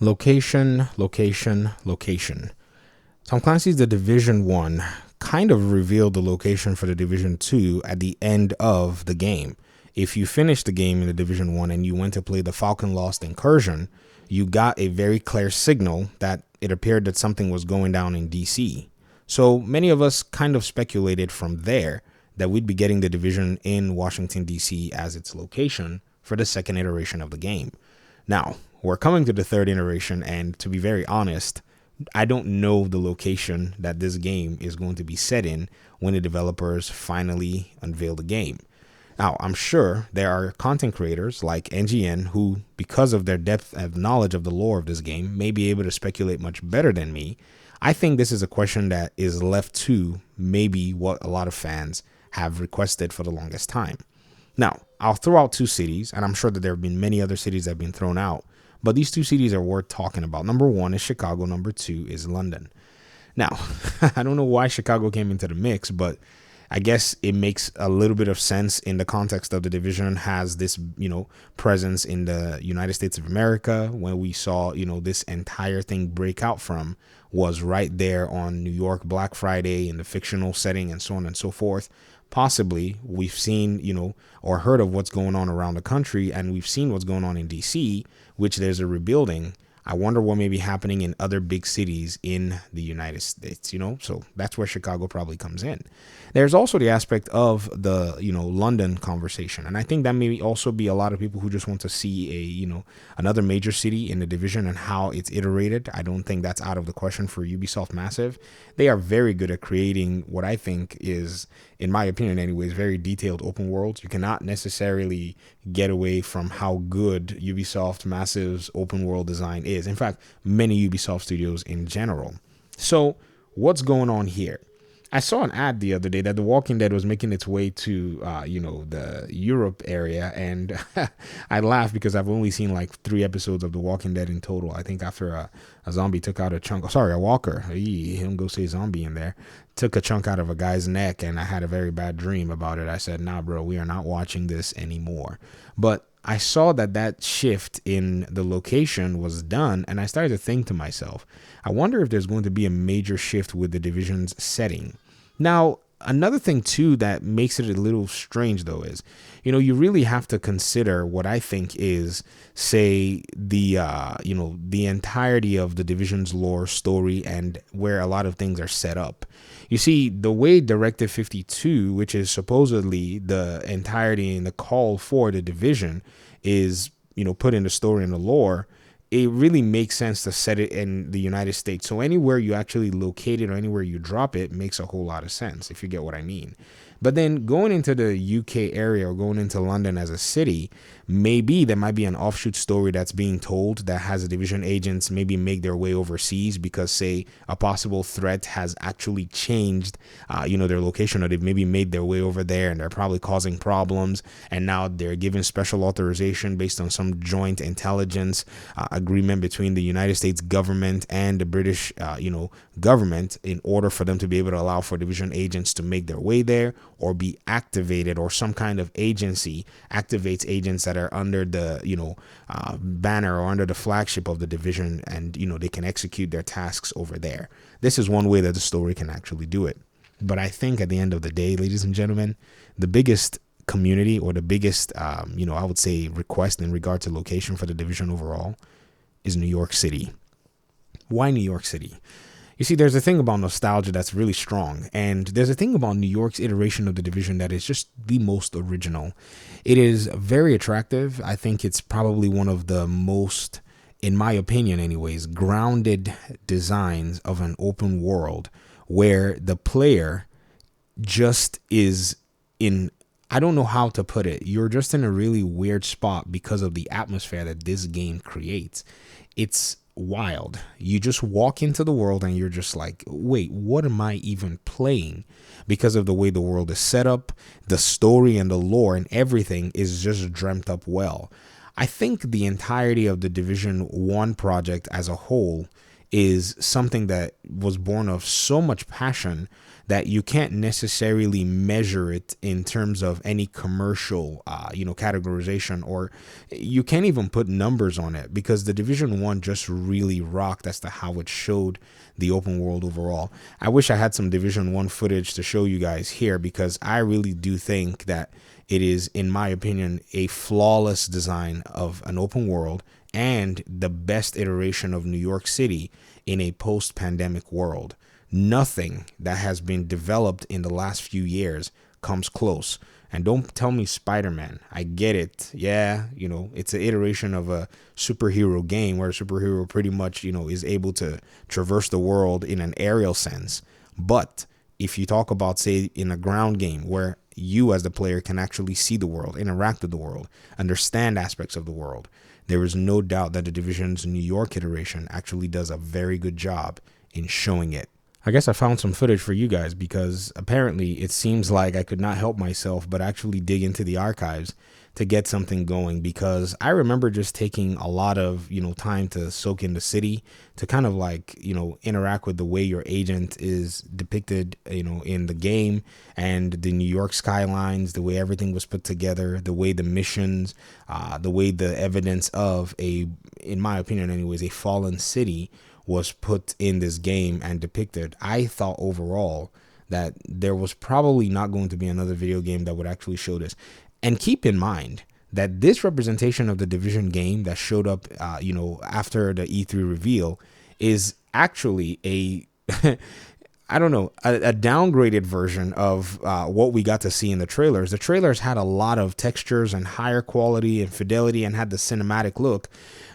Location, location, location. Tom Clancy's The Division 1 kind of revealed the location for the Division 2 at the end of the game. If you finished the game in the Division 1 and you went to play the Falcon Lost Incursion, you got a very clear signal that it appeared that something was going down in DC. So many of us kind of speculated from there that we'd be getting the Division in Washington, DC as its location for the second iteration of the game. Now, we're coming to the third iteration, and to be very honest, I don't know the location that this game is going to be set in when the developers finally unveil the game. Now, I'm sure there are content creators like NGN who, because of their depth of knowledge of the lore of this game, may be able to speculate much better than me. I think this is a question that is left to maybe what a lot of fans have requested for the longest time. Now, I'll throw out two cities, and I'm sure that there have been many other cities that have been thrown out, but these two cities are worth talking about. Number one is Chicago. Number two is London. Now, I don't know why Chicago came into the mix, but I guess it makes a little bit of sense in the context of the Division has this, presence in the United States of America. When we saw, this entire thing break out from was right there on New York Black Friday in the fictional setting and so on and so forth. Possibly we've seen, or heard of what's going on around the country, and we've seen what's going on in DC, which there's a rebuilding. I wonder what may be happening in other big cities in the United States, so that's where Chicago probably comes in. There's also the aspect of the, London conversation. And I think that may also be a lot of people who just want to see another major city in the Division and how it's iterated. I don't think that's out of the question for Ubisoft Massive. They are very good at creating what I think is, in my opinion anyways, very detailed open worlds. You cannot necessarily get away from how good Ubisoft Massive's open world design is. In fact, many Ubisoft studios in general. So what's going on here? I saw an ad the other day that The Walking Dead was making its way to, the Europe area. And I laughed because I've only seen like 3 episodes of The Walking Dead in total. I think after a zombie took out a walker, him go say zombie in there, took a chunk out of a guy's neck, and I had a very bad dream about it. I said, nah, bro, we are not watching this anymore. But I saw that shift in the location was done, and I started to think to myself, I wonder if there's going to be a major shift with the Division's setting. Now, another thing, too, that makes it a little strange, though, is, you really have to consider what I think is, say, the entirety of the Division's lore, story, and where a lot of things are set up. You see, the way Directive 52, which is supposedly the entirety and the call for the Division, is, put in the story and the lore, it really makes sense to set it in the United States. So anywhere you actually locate it or anywhere you drop it makes a whole lot of sense, if you get what I mean. But then going into the UK area or going into London as a city, maybe there might be an offshoot story that's being told that has the Division agents maybe make their way overseas because, say, a possible threat has actually changed, their location, or they've maybe made their way over there and they're probably causing problems. And now they're given special authorization based on some joint intelligence agreement between the United States government and the British, government, in order for them to be able to allow for Division agents to make their way there or be activated, or some kind of agency activates agents that are under the, banner or under the flagship of the Division, and, they can execute their tasks over there. This is one way that the story can actually do it. But I think at the end of the day, ladies and gentlemen, the biggest community, or the biggest, I would say, request in regard to location for the Division overall is New York City. Why New York City? You see, there's a thing about nostalgia that's really strong, and there's a thing about New York's iteration of the Division that is just the most original. It is very attractive. I think it's probably one of the most, in my opinion anyways, grounded designs of an open world where the player just is in, I don't know how to put it, you're just in a really weird spot because of the atmosphere that this game creates. It's wild. You just walk into the world and you're just like, wait, what am I even playing? Because of the way the world is set up, the story and the lore and everything is just dreamt up well. I think the entirety of the Division 1 project as a whole is something that was born of so much passion that you can't necessarily measure it in terms of any commercial, categorization, or you can't even put numbers on it, because the Division 1 just really rocked as to how it showed the open world overall. I wish I had some Division 1 footage to show you guys here, because I really do think that it is, in my opinion, a flawless design of an open world and the best iteration of New York City in a post-pandemic world. Nothing that has been developed in the last few years comes close. And don't tell me Spider-Man. I get it. Yeah, it's an iteration of a superhero game where a superhero pretty much, is able to traverse the world in an aerial sense. But if you talk about, say, in a ground game where you as the player can actually see the world, interact with the world, understand aspects of the world, there is no doubt that the Division's New York iteration actually does a very good job in showing it. I guess I found some footage for you guys, because apparently it seems like I could not help myself but actually dig into the archives to get something going, because I remember just taking a lot of, time to soak in the city, to kind of like, interact with the way your agent is depicted, in the game, and the New York skylines, the way everything was put together, the way the missions, the way the evidence of in my opinion anyways, a fallen city was put in this game and depicted. I thought overall that there was probably not going to be another video game that would actually show this. And keep in mind that this representation of the Division game that showed up, after the E3 reveal is actually a I don't know, a downgraded version of what we got to see in the trailers. The trailers had a lot of textures and higher quality and fidelity and had the cinematic look.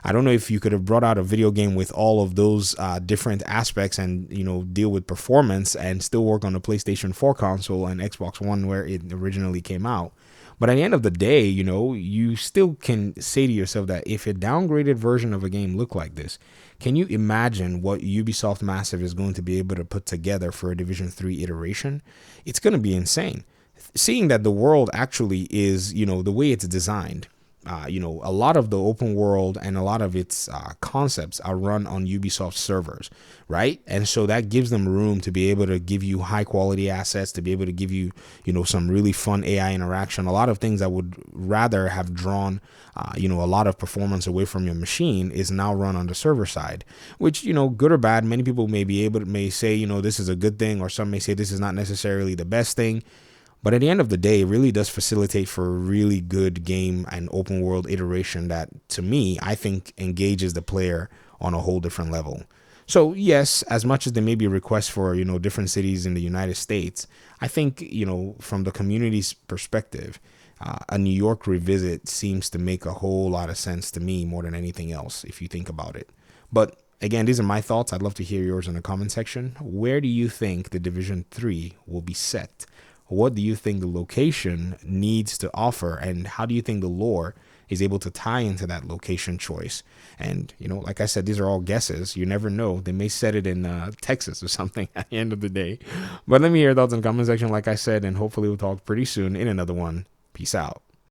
I don't know if you could have brought out a video game with all of those different aspects and, deal with performance and still work on the PlayStation 4 console and Xbox One where it originally came out. But at the end of the day, you still can say to yourself that if a downgraded version of a game looked like this, can you imagine what Ubisoft Massive is going to be able to put together for a Division 3 iteration? It's going to be insane. Seeing that the world actually is, the way it's designed, a lot of the open world and a lot of its concepts are run on Ubisoft servers, right? And so that gives them room to be able to give you high quality assets, to be able to give you, some really fun AI interaction, a lot of things that would rather have drawn, a lot of performance away from your machine is now run on the server side, which, good or bad, many people may say, this is a good thing, or some may say this is not necessarily the best thing. But at the end of the day, it really does facilitate for a really good game and open world iteration that, to me, I think engages the player on a whole different level. So yes, as much as there may be requests for, different cities in the United States, I think, from the community's perspective, a New York revisit seems to make a whole lot of sense to me more than anything else, if you think about it. But again, these are my thoughts. I'd love to hear yours in the comment section. Where do you think the Division 3 will be set? What do you think the location needs to offer, and how do you think the lore is able to tie into that location choice? And, like I said, these are all guesses. You never know. They may set it in Texas or something at the end of the day. But let me hear your thoughts in the comment section, like I said, and hopefully we'll talk pretty soon in another one. Peace out.